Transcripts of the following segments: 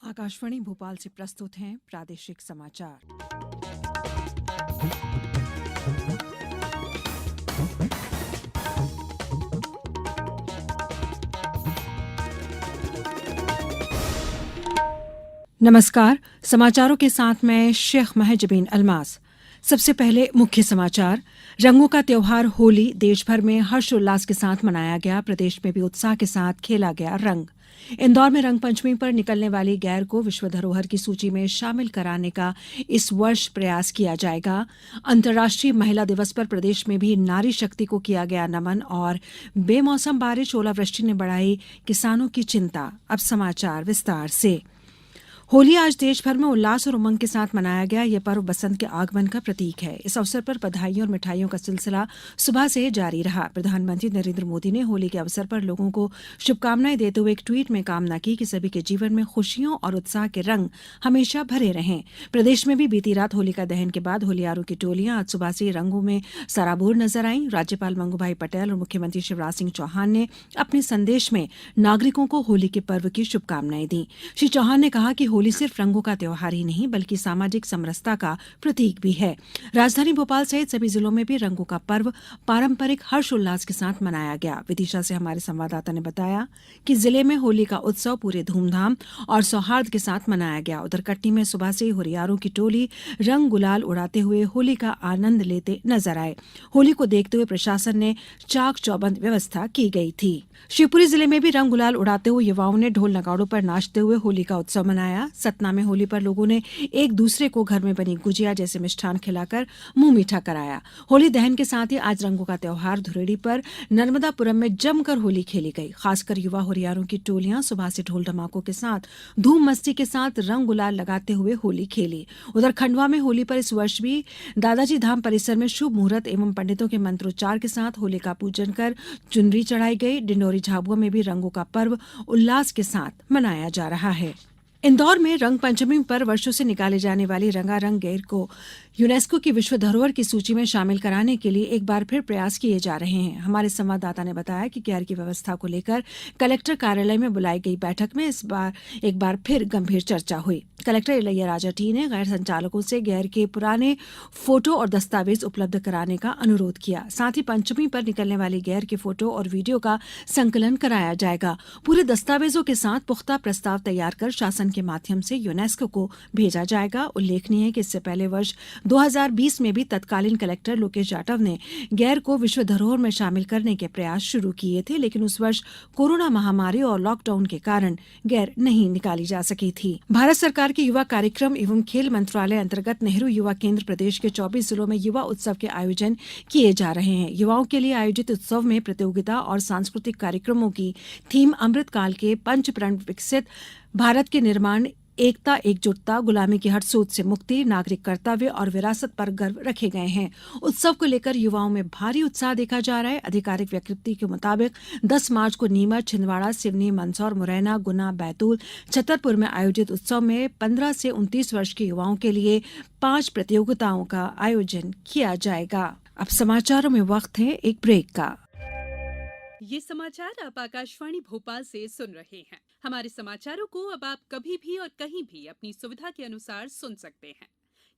आकाशवाणी भोपाल से प्रस्तुत हैं प्रादेशिक समाचार। नमस्कार, समाचारों के साथ मैं शेख महजबीन अलमास। सबसे पहले मुख्य समाचार। रंगों का त्योहार होली देश भर में हर्षोल्लास के साथ मनाया गया। प्रदेश में भी उत्साह के साथ खेला गया रंग। इंदौर में रंग पंचमी पर निकलने वाली गैर को विश्व धरोहर की सूची में शामिल कराने का इस वर्ष प्रयास किया जाएगा। अंतर्राष्ट्रीय महिला दिवस पर प्रदेश में भी नारी शक्ति को किया गया नमन और बेमौसम बारिश ओलावृष्टि ने बढ़ाई किसानों की चिंता। अब समाचार विस्तार से। होली आज देश भर में उल्लास और उमंग के साथ मनाया गया। यह पर्व बसंत के आगमन का प्रतीक है। इस अवसर पर बधाइयों और मिठाइयों का सिलसिला सुबह से जारी रहा। प्रधानमंत्री नरेंद्र मोदी ने होली के अवसर पर लोगों को शुभकामनाएं देते हुए एक ट्वीट में कामना की कि सभी के जीवन में खुशियों और उत्साह के रंग हमेशा भरे रहें। प्रदेश में भी बीती रात होलिका दहन के बाद होलियारों की टोलियां आज सुबह से रंगों में सराबोर नजर आईं। राज्यपाल मंगूभाई पटेल और मुख्यमंत्री शिवराज सिंह चौहान ने अपने संदेश में नागरिकों को होली के पर्व की शुभकामनाएं दी। श्री चौहान ने कहा कि होली सिर्फ रंगों का त्योहार ही नहीं बल्कि सामाजिक समरसता का प्रतीक भी है। राजधानी भोपाल सहित सभी जिलों में भी रंगों का पर्व पारंपरिक हर्षोल्लास के साथ मनाया गया। विदिशा से हमारे संवाददाता ने बताया कि जिले में होली का उत्सव पूरे धूमधाम और सौहार्द के साथ मनाया गया। उधर कटनी में सुबह से होलियारों की टोली रंग गुलाल उड़ाते हुए होली का आनंद लेते नजर आए। होली को देखते हुए प्रशासन ने चाक चौबंद व्यवस्था की गई थी। शिवपुरी जिले में भी रंग गुलाल उड़ाते हुए युवाओं ने ढोल नगाड़ों पर नाचते हुए होली का उत्सव मनाया। सतना में होली पर लोगों ने एक दूसरे को घर में बनी गुजिया जैसे मिष्ठान खिलाकर मुंह मीठा कराया। होली दहन के साथ ही आज रंगों का त्योहार धुरेड़ी पर नर्मदापुरम में जमकर होली खेली गई। खासकर युवा होलियारों की टोलियां सुबह से ढोल धमाकों के साथ धूम मस्ती के साथ रंग गुलाल लगाते हुए होली खेली। उधर खंडवा में होली पर इस वर्ष भी दादाजी धाम परिसर में शुभ मुहूर्त एवं पंडितों के मंत्रोच्चार के साथ होली का पूजन कर चुनरी चढ़ाई गई। डिंडोरी झाबुआ में भी रंगों का पर्व उल्लास के साथ मनाया जा रहा है। इंदौर में रंग पंचमी पर वर्षों से निकाले जाने वाली रंगारंग गैर को यूनेस्को की विश्व धरोहर की सूची में शामिल कराने के लिए एक बार फिर प्रयास किए जा रहे हैं। हमारे संवाददाता ने बताया कि गैर की व्यवस्था को लेकर कलेक्टर कार्यालय में बुलाई गई बैठक में एक बार फिर गंभीर चर्चा हुई। कलेक्टर इलैया राजा टी ने गैर संचालकों से गैर के पुराने फोटो और दस्तावेज उपलब्ध कराने का अनुरोध किया। साथ ही पंचमी पर निकलने वाली गैर के फोटो और वीडियो का संकलन कराया जाएगा। पूरे दस्तावेजों के साथ पुख्ता प्रस्ताव तैयार कर शासन के माध्यम से यूनेस्को को भेजा जाएगा। उल्लेखनीय है कि इससे पहले वर्ष 2020 में भी तत्कालीन कलेक्टर लोकेश जाटव ने गैर को विश्व धरोहर में शामिल करने के प्रयास शुरू किए थे, लेकिन उस वर्ष कोरोना महामारी और लॉकडाउन के कारण गैर नहीं निकाली जा सकी थी। भारत सरकार के युवा कार्यक्रम एवं खेल मंत्रालय अंतर्गत नेहरू युवा केंद्र प्रदेश के 24 जिलों में युवा उत्सव के आयोजन किए जा रहे हैं। युवाओं के लिए आयोजित उत्सव में प्रतियोगिता और सांस्कृतिक कार्यक्रमों की थीम अमृतकाल के पंच प्रण विकसित भारत के निर्माण, एकता एकजुटता, गुलामी की हट सोच से मुक्ति, नागरिक कर्तव्य और विरासत पर गर्व रखे गए हैं। उत्सव को लेकर युवाओं में भारी उत्साह देखा जा रहा है। आधिकारिक विज्ञप्ति के मुताबिक 10 मार्च को नीमच, छिंदवाड़ा, सिवनी, मंदसौर, मुरैना, गुना, बैतूल, छतरपुर में आयोजित उत्सव में 15 से 29 वर्ष के युवाओं के लिए 5 प्रतियोगिताओं का आयोजन किया जाएगा। अब समाचारों में वक्त है एक ब्रेक का। ये समाचार आप आकाशवाणी भोपाल से सुन रहे हैं। हमारे समाचारों को अब आप कभी भी और कहीं भी अपनी सुविधा के अनुसार सुन सकते हैं।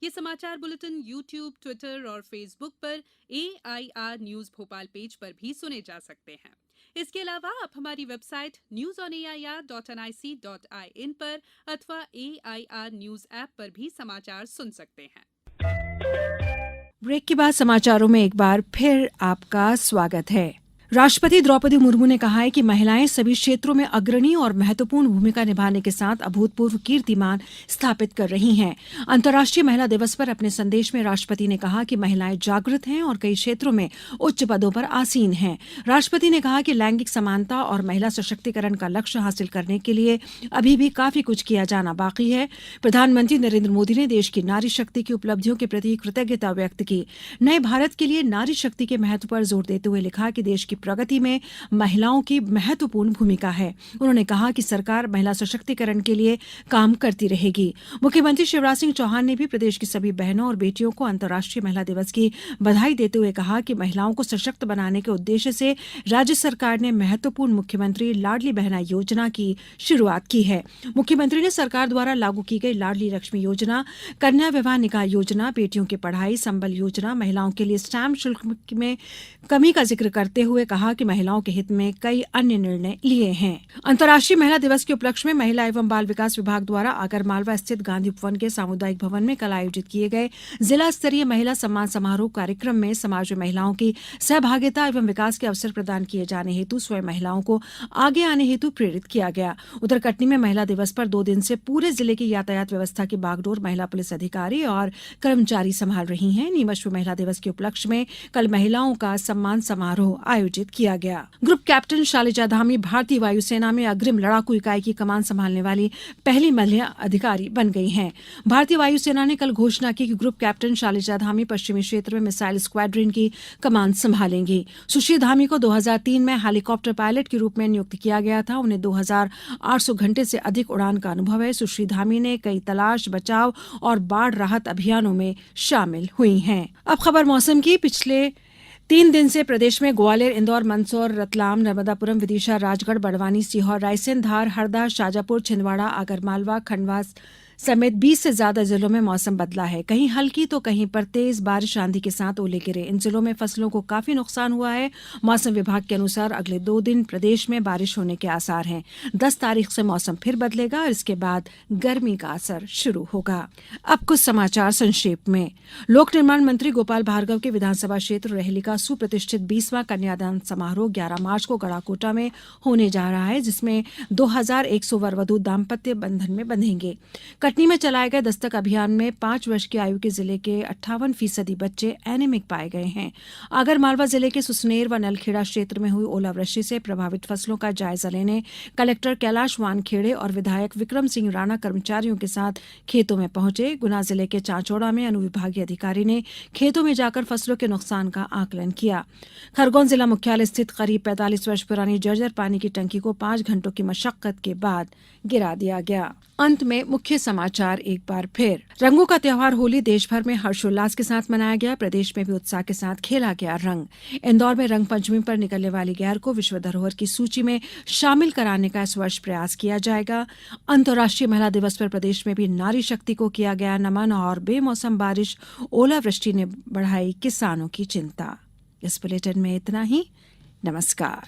ये समाचार बुलेटिन YouTube, ट्विटर और फेसबुक पर AIR न्यूज भोपाल पेज पर भी सुने जा सकते हैं। इसके अलावा आप हमारी वेबसाइट newsonair.nic.in पर अथवा AIR न्यूज ऐप पर भी समाचार सुन सकते हैं। ब्रेक के बाद समाचारों में एक बार फिर आपका स्वागत है। राष्ट्रपति द्रौपदी मुर्मू ने कहा है कि महिलाएं सभी क्षेत्रों में अग्रणी और महत्वपूर्ण भूमिका निभाने के साथ अभूतपूर्व कीर्तिमान स्थापित कर रही हैं। अंतर्राष्ट्रीय महिला दिवस पर अपने संदेश में राष्ट्रपति ने कहा कि महिलाएं जागृत हैं और कई क्षेत्रों में उच्च पदों पर आसीन हैं। राष्ट्रपति ने कहा कि लैंगिक समानता और महिला सशक्तिकरण का लक्ष्य हासिल करने के लिए अभी भी काफी कुछ किया जाना बाकी है। प्रधानमंत्री नरेंद्र मोदी ने देश की नारी शक्ति की उपलब्धियों के प्रति कृतज्ञता व्यक्त की। नए भारत के लिए नारी शक्ति के महत्व पर जोर देते हुए लिखा कि देश की प्रगति में महिलाओं की महत्वपूर्ण भूमिका है। उन्होंने कहा कि सरकार महिला सशक्तिकरण के लिए काम करती रहेगी। मुख्यमंत्री शिवराज सिंह चौहान ने भी प्रदेश की सभी बहनों और बेटियों को अंतर्राष्ट्रीय महिला दिवस की बधाई देते हुए कहा कि महिलाओं को सशक्त बनाने के उद्देश्य से राज्य सरकार ने महत्वपूर्ण मुख्यमंत्री लाडली बहना योजना की शुरुआत की है। मुख्यमंत्री ने सरकार द्वारा लागू की गई लाडली लक्ष्मी योजना, कन्या विवाह निकाह योजना, बेटियों की पढ़ाई, संबल योजना, महिलाओं के लिए स्टैम्प शुल्क में कमी का जिक्र करते हुए कहा कि महिलाओं के हित में कई अन्य निर्णय लिए हैं। अंतर्राष्ट्रीय महिला दिवस के उपलक्ष्य में महिला एवं बाल विकास विभाग द्वारा आगरमालवा स्थित गांधी उपवन के सामुदायिक भवन में कल आयोजित किए गए जिला स्तरीय महिला सम्मान समारोह कार्यक्रम में समाज में महिलाओं की सहभागिता एवं विकास के अवसर प्रदान किए जाने हेतु स्वयं महिलाओं को आगे आने हेतु प्रेरित किया गया। उधर कटनी में महिला दिवस पर 2 दिन से पूरे जिले की यातायात व्यवस्था की बागडोर महिला पुलिस अधिकारी और कर्मचारी संभाल रही हैं। नीमच में महिला दिवस के उपलक्ष्य में कल महिलाओं का सम्मान समारोह आयोजित किया गया। ग्रुप कैप्टन शालिजा धामी भारतीय वायुसेना में अग्रिम लड़ाकू इकाई की कमान संभालने वाली पहली महिला अधिकारी बन गई हैं। भारतीय वायुसेना ने कल घोषणा की कि ग्रुप कैप्टन शालिजा धामी पश्चिमी क्षेत्र में मिसाइल स्क्वाड्रन की कमान संभालेंगी। सुश्री धामी को 2003 में हेलीकॉप्टर पायलट के रूप में नियुक्त किया गया था। उन्हें 2800 घंटे से अधिक उड़ान का अनुभव है। सुश्री धामी ने कई तलाश, बचाव और बाढ़ राहत अभियानों में शामिल हुई हैं। अब खबर मौसम की। पिछले 3 दिन से प्रदेश में ग्वालियर, इंदौर, मंदसौर, रतलाम, नर्मदापुरम, विदिशा, राजगढ़, बड़वानी, सीहोर, रायसेन, धार, हरदा, शाजापुर, छिंदवाड़ा, आगरमालवा, खंडवा समेत 20 से ज्यादा जिलों में मौसम बदला है। कहीं हल्की तो कहीं पर तेज बारिश, आंधी के साथ ओले गिरे। इन जिलों में फसलों को काफी नुकसान हुआ है। मौसम विभाग के अनुसार अगले 2 दिन प्रदेश में बारिश होने के आसार हैं। 10 तारीख से मौसम फिर बदलेगा और इसके बाद गर्मी का असर शुरू होगा। अब कुछ समाचार संक्षेप में। लोक निर्माण मंत्री गोपाल भार्गव के विधानसभा क्षेत्र रेहली का सुप्रतिष्ठित 20वां कन्यादान समारोह 11 मार्च को गड़ाकोटा में होने जा रहा है, जिसमें 2100 वरवधू दाम्पत्य बंधन में बंधेंगे। कटनी में चलाए गए दस्तक अभियान में 5 वर्ष की आयु के जिले के 58% बच्चे एनीमिक पाए गए हैं। आगरमालवा जिले के सुसनेर व नलखेड़ा क्षेत्र में हुई ओलावृष्टि से प्रभावित फसलों का जायजा लेने कलेक्टर कैलाश वानखेड़े और विधायक विक्रम सिंह राणा कर्मचारियों के साथ खेतों में पहुंचे। गुना जिले के चांचौड़ा में अनुविभागीय अधिकारी ने खेतों में जाकर फसलों के नुकसान का आकलन किया। खरगोन जिला मुख्यालय स्थित करीब 45 वर्ष पुरानी जर्जर पानी की टंकी को 5 घंटों की मशक्कत के बाद गिरा दिया गया। अंत में मुख्य समाचार एक बार फिर। रंगों का त्योहार होली देश भर में हर्षोल्लास के साथ मनाया गया। प्रदेश में भी उत्साह के साथ खेला गया रंग। इंदौर में रंग पंचमी पर निकलने वाली गैर को विश्व धरोहर की सूची में शामिल कराने का इस वर्ष प्रयास किया जाएगा। अंतर्राष्ट्रीय महिला दिवस पर प्रदेश में भी नारी शक्ति को किया गया नमन और बेमौसम बारिश, ओलावृष्टि ने बढ़ाई किसानों की चिंता। इस बुलेटिन में इतना ही। नमस्कार।